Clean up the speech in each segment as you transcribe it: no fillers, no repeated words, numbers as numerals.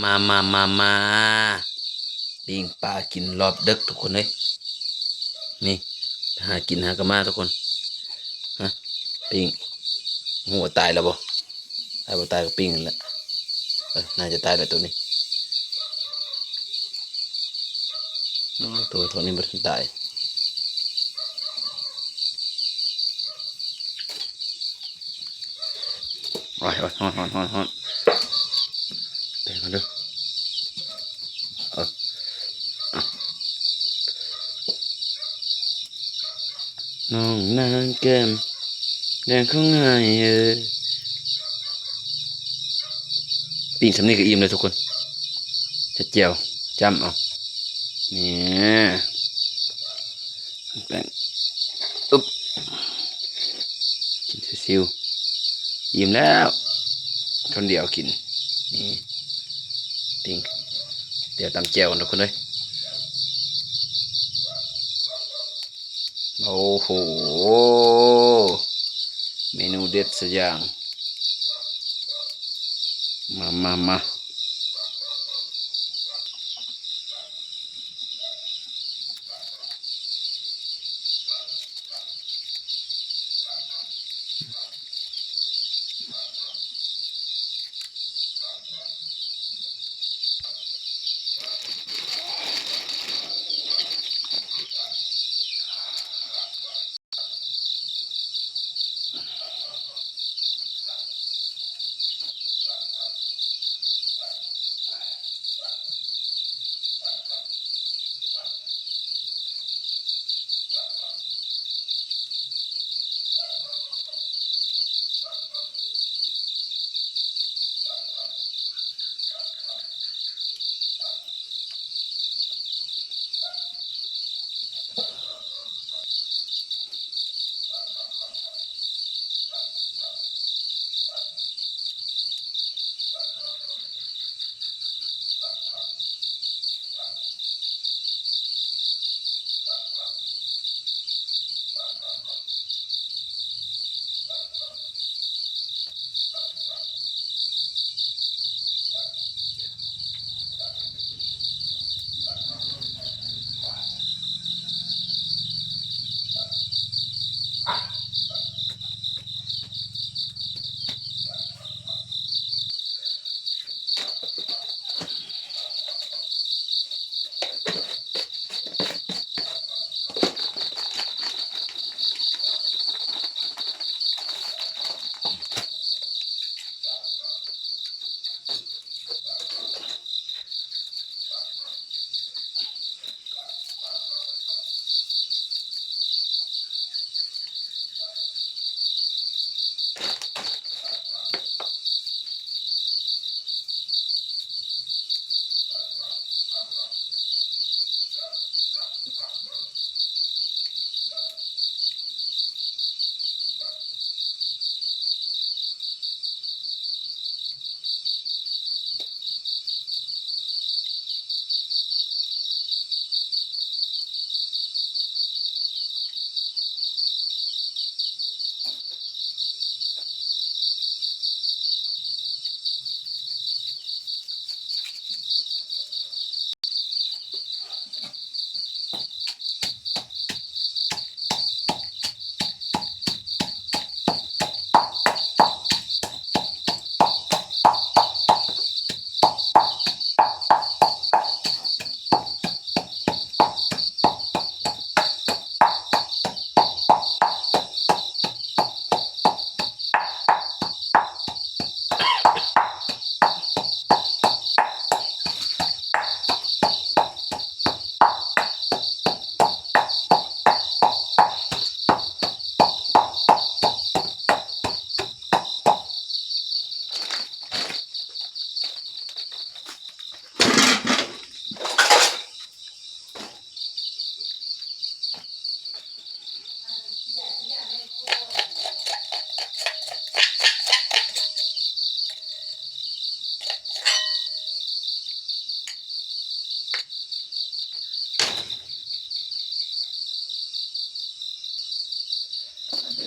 มาปิ้งปลากินรอบดึกทุกคนเอ้ยนี่หากินหากะมาทุกคนฮะปิ้งหัวตายแล้วบ่ตายบ่ตายก็ปิ้งนั่นแหละน่าจะตายแล้วตัวนี้ตัวนี้บ่ทันตายโอ้ยฮ้อนไปมาดูน้องนางแก้มแดงของง่ายปิ้งสำนี้ก็อิ่มเลยทุกคนจะเจียวจ้ำเอานี่แป้งอึ๊บกินซิวๆอิ่มแล้วคนเดียวกินนี่ปิ้งเดี๋ยวตำแจ่วทุกคนเลยโอ้โหเมนูเด็ดสักอย่าง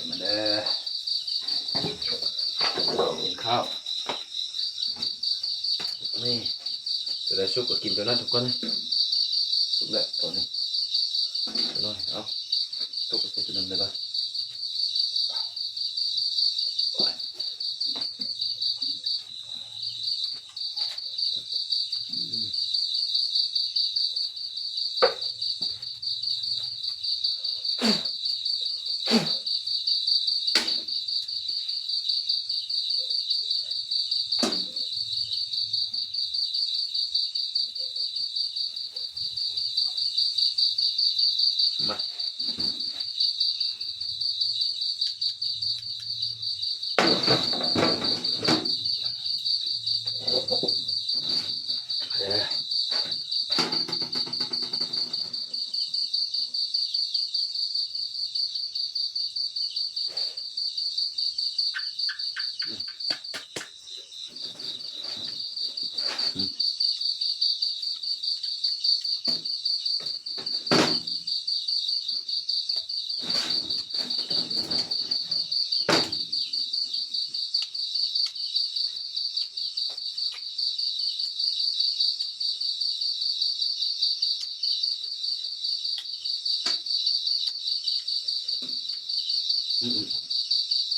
มาเด้อกินข้าวนี่ ตัวได้สุกก็กินตัวนั้นทุกคนเลยสุกแล้วตัวนี้ตัวน้อยเอาตกไปใส่ตัวนึงเลยป่ะมาเด้อ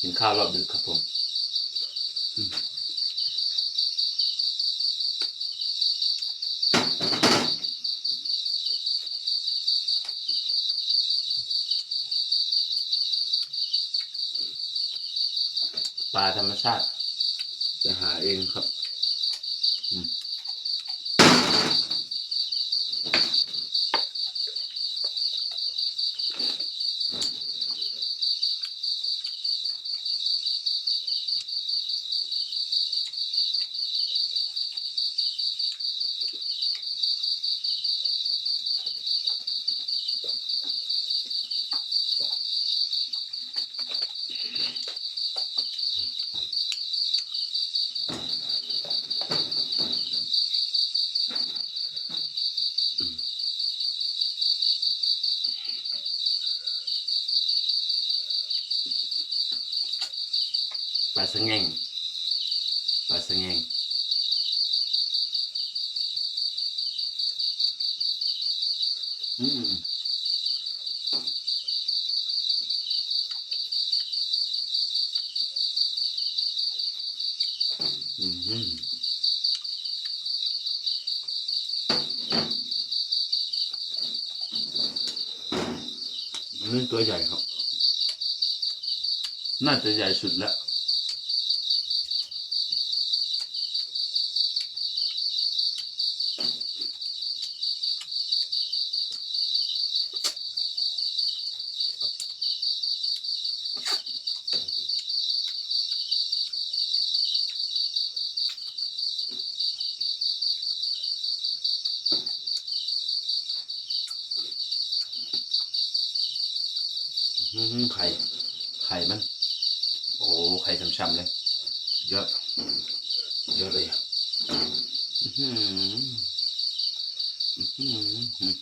กินข้าวรอบดึกครับผมปลาธรรมชาติไปหาเองครับปลาสะแงงปลาสะแงงอืมอืมนี่ตัวใหญ่ครับน่าจะใหญ่สุดแล้วไข่ไข่มันโอ้ไข่ช้ำๆเลยเยอะเยอะเลยอืมอืมอืม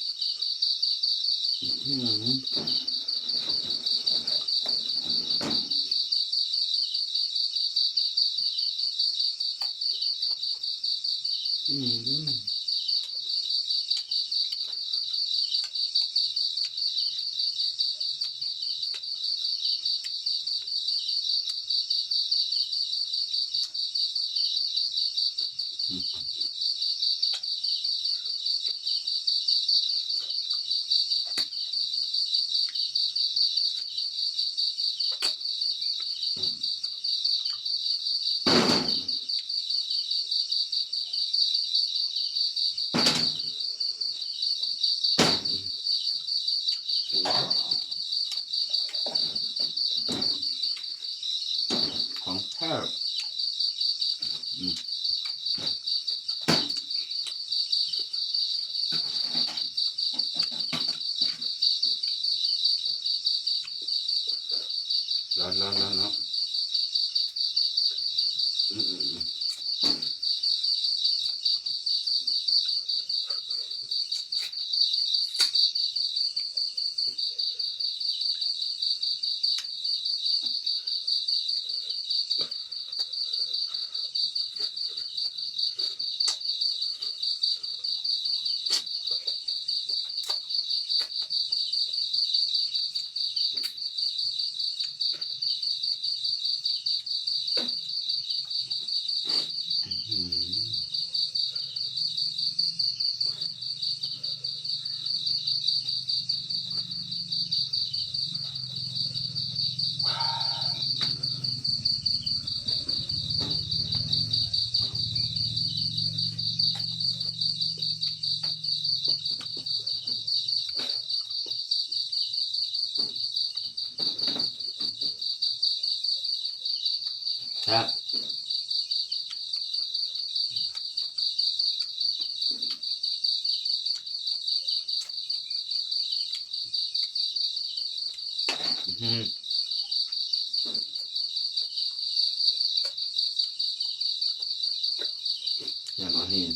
อืม ครับอย่างน้อยนี่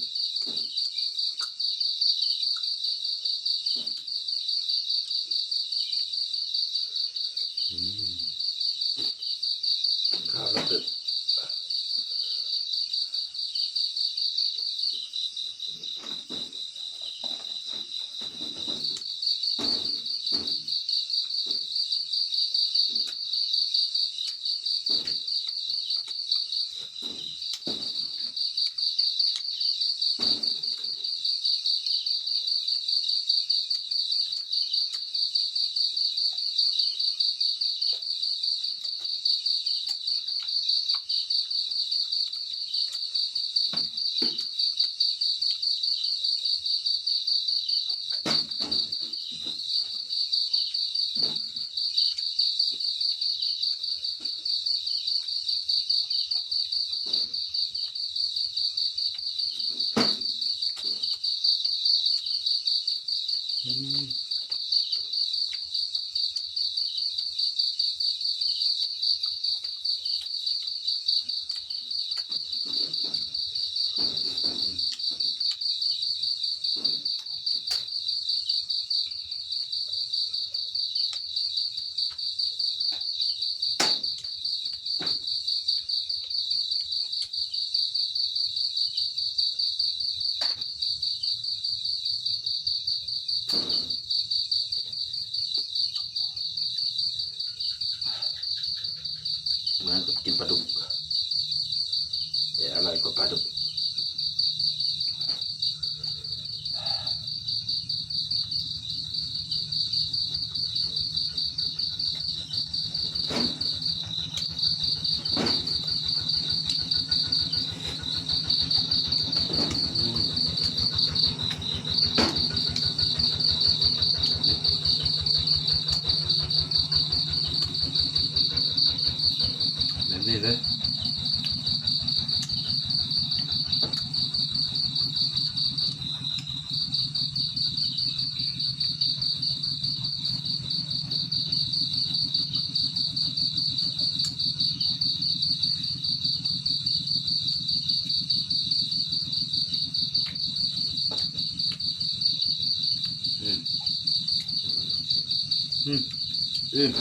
ข้าวแล้วตึกเหมือนกับกินปลาดุกแต่อร่อยกว่าปลาดุกแบบนี้เลยอืม